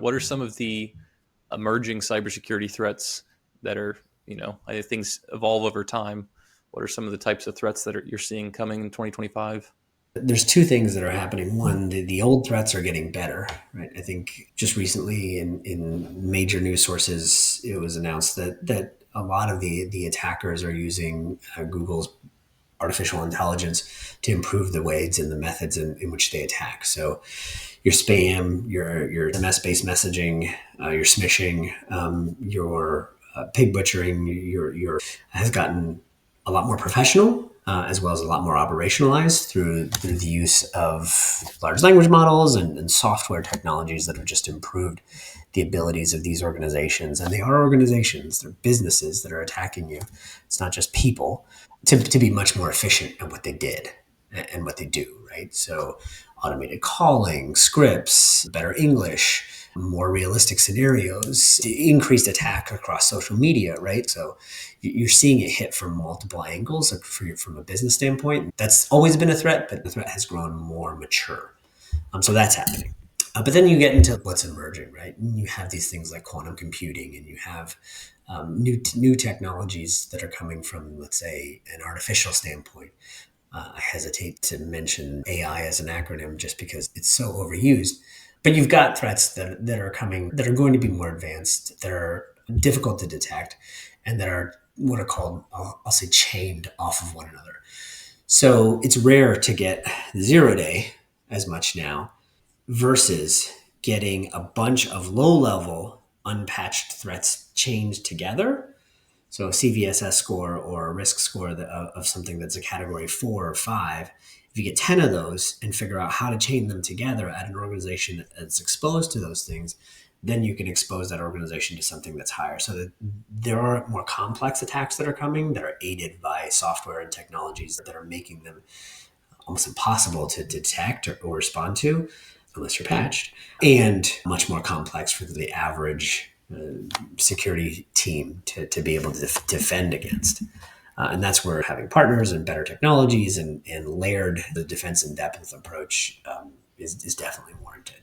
What are some of the emerging cybersecurity threats that are, I think things evolve over time. What are some of the types of threats that you're seeing coming in 2025? There's two things that are happening. One, the old threats are getting better, right? I think just recently in major news sources, it was announced that a lot of the attackers are using Google's artificial intelligence to improve the ways and the methods in which they attack. So your spam, your SMS-based messaging, your smishing, your pig butchering, your has gotten a lot more professional, as well as a lot more operationalized through the use of large language models and software technologies that have just improved the abilities of these organizations. And they are organizations, they're businesses that are attacking you. It's not just people, to be much more efficient at what they did and what they do, right? So automated calling, scripts, better English, more realistic scenarios, increased attack across social media, right? So you're seeing it hit from multiple angles from a business standpoint. That's always been a threat, but the threat has grown more mature. So that's happening. But then you get into what's emerging, right? And you have these things like quantum computing, and you have new technologies that are coming from, let's say, an artificial standpoint. I hesitate to mention AI as an acronym just because it's so overused. But you've got threats that are coming that are going to be more advanced, that are difficult to detect, and that are what are called, I'll say, chained off of one another. So it's rare to get 0 day as much now versus getting a bunch of low level unpatched threats chained together. So a CVSS score or a risk score of something that's a category 4 or 5, if you get 10 of those and figure out how to chain them together at an organization that's exposed to those things, then you can expose that organization to something that's higher. So that there are more complex attacks that are coming that are aided by software and technologies that are making them almost impossible to detect or respond to unless you're patched, and much more complex for the average security team to be able to defend against. And that's where having partners and better technologies and layered the defense in depth approach is definitely warranted.